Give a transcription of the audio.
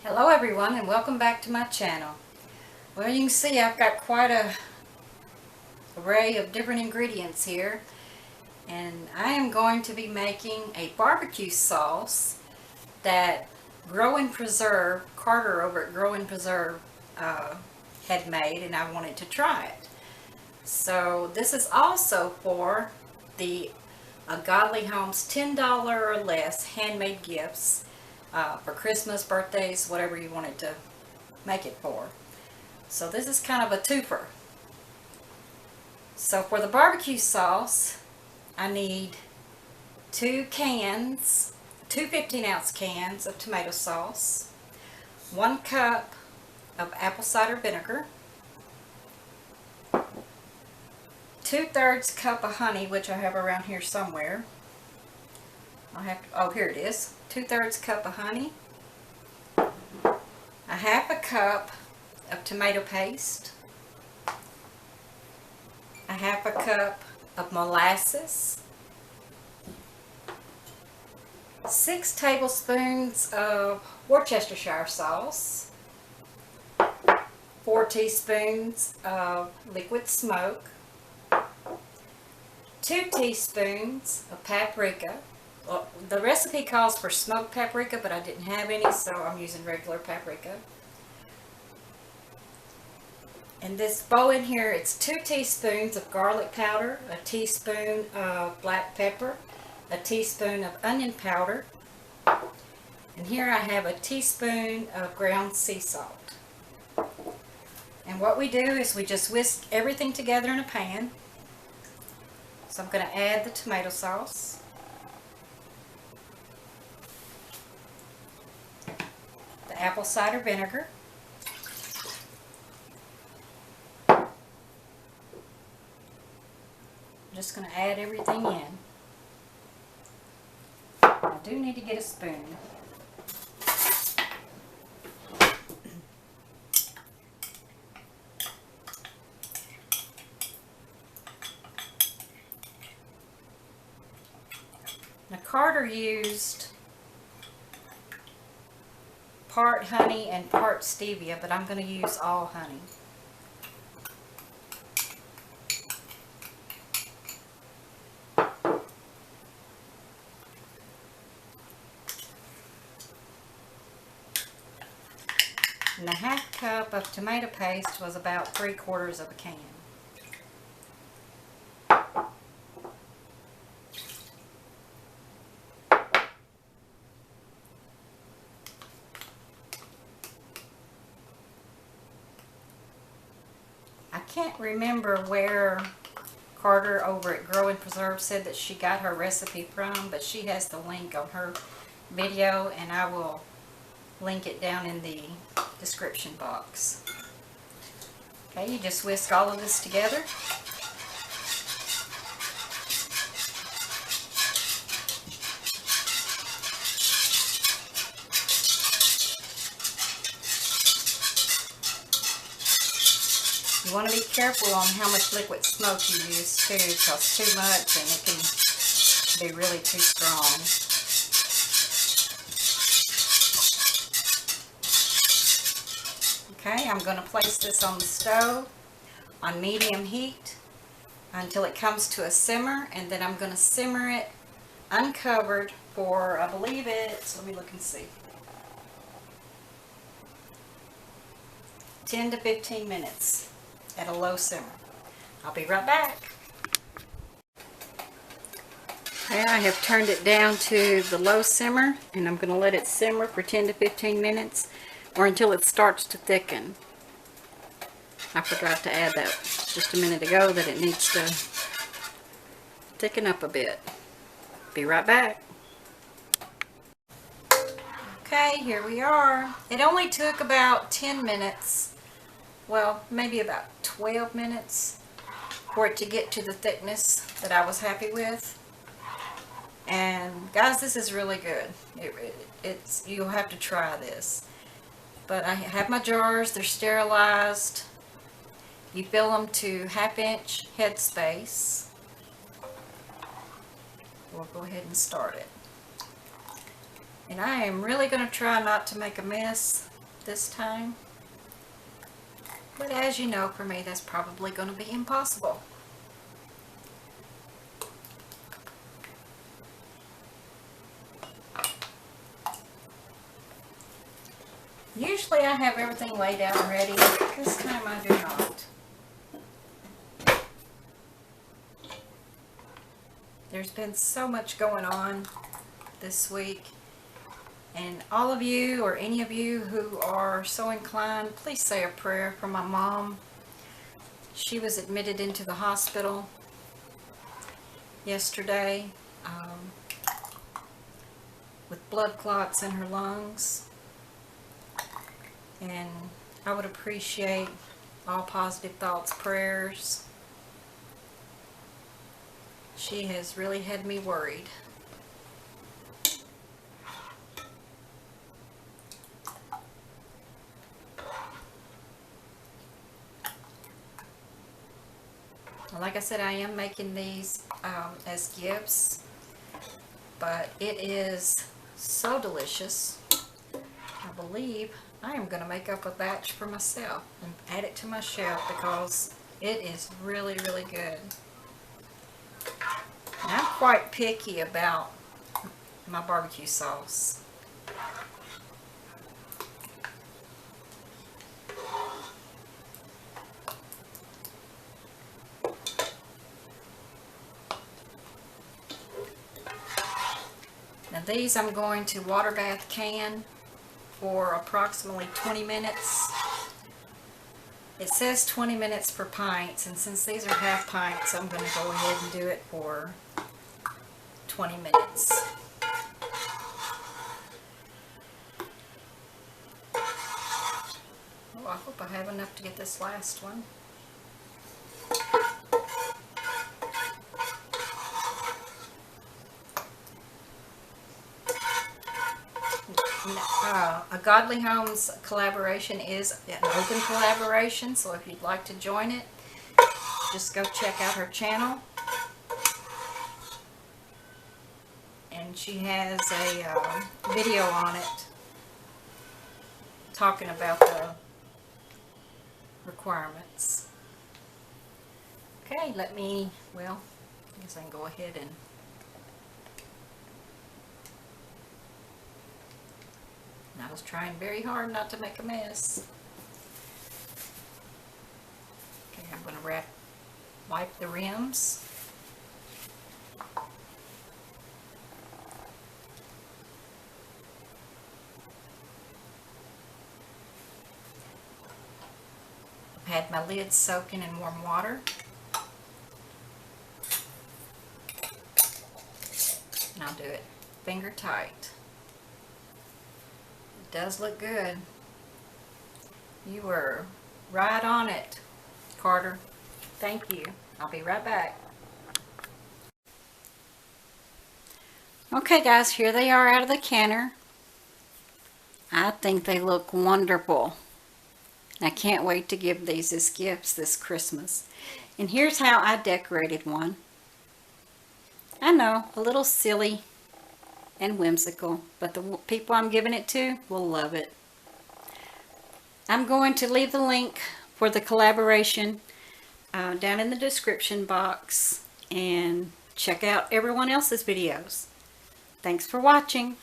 Hello everyone, and welcome back to my channel. Well, you can see I've got quite a array of different ingredients here, and I am going to be making a barbecue sauce that Grow and Preserve, Carter over at Grow and Preserve had made, and I wanted to try it. So this is also for the Godly Homes $10 or less handmade gifts for Christmas, birthdays, whatever you wanted to make it for. So this is kind of a twofer. So for the barbecue sauce, I need two 15-ounce cans of tomato sauce, 1 cup of apple cider vinegar, 2/3 cup of honey, which I have around here somewhere. Oh, here it is. 2/3 cup of honey, a half a cup of tomato paste, a half a cup of molasses, 6 tablespoons of Worcestershire sauce, 4 teaspoons of liquid smoke, 2 teaspoons of paprika. Well, the recipe calls for smoked paprika, but I didn't have any, so I'm using regular paprika. In this bowl in here, it's 2 teaspoons of garlic powder, a teaspoon of black pepper, a teaspoon of onion powder, and here I have a teaspoon of ground sea salt. And what we do is we just whisk everything together in a pan. So I'm going to add the tomato sauce, the apple cider vinegar, I'm just going to add everything in. I do need to get a spoon. Now Carter used part honey and part stevia, but I'm going to use all honey. And a half cup of tomato paste was about 3/4 of a can. I can't remember where Carter over at Grow and Preserve said that she got her recipe from, but she has the link on her video, and I will link it down in the description box. Okay, you just whisk all of this together. You want to be careful on how much liquid smoke you use too, because too much and it can be really too strong. Okay, I'm going to place this on the stove on medium heat until it comes to a simmer, and then I'm going to simmer it uncovered for, I believe it's, let me look and see, 10 to 15 minutes at a low simmer. I'll be right back. Okay, I have turned it down to the low simmer, and I'm going to let it simmer for 10 to 15 minutes or until it starts to thicken. I forgot to add that just a minute ago, that it needs to thicken up a bit. Be right back. Okay, here we are. It only took about 10 minutes, well, maybe about 12 minutes for it to get to the thickness that I was happy with. And guys, this is really good. You'll have to try this. But I have my jars, they're sterilized. You fill them to 1/2 inch head space. We'll go ahead and start it. And I am really going to try not to make a mess this time. But as you know, for me, that's probably going to be impossible. Usually I have everything laid out and ready. This time I do not. There's been so much going on this week. And all of you, or any of you who are so inclined, please say a prayer for my mom. She was admitted into the hospital yesterday with blood clots in her lungs. And I would appreciate all positive thoughts, prayers. She has really had me worried. Like I said, I am making these as gifts, but it is so delicious. I believe I am going to make up a batch for myself and add it to my shelf because it is really, really good. And I'm quite picky about my barbecue sauce. Now these I'm going to water bath can for approximately 20 minutes. It says 20 minutes for pints, and since these are half pints, I'm going to go ahead and do it for 20 minutes. Oh, I hope I have enough to get this last one. A Godly Homes collaboration is an open collaboration, so if you'd like to join it, just go check out her channel. And she has a video on it talking about the requirements. Okay, well, I guess I can go ahead and I was trying very hard not to make a mess. Okay, I'm going to wipe the rims. I've had my lids soaking in warm water. And I'll do it finger tight. Does look good. You were right on it, Carter. Thank you. I'll be right back. Okay guys, here they are out of the canner. I think they look wonderful. I can't wait to give these as gifts this Christmas. And here's how I decorated one. I know, a little silly and whimsical, but the people I'm giving it to will love it. I'm going to leave the link for the collaboration down in the description box, and check out everyone else's videos. Thanks for watching.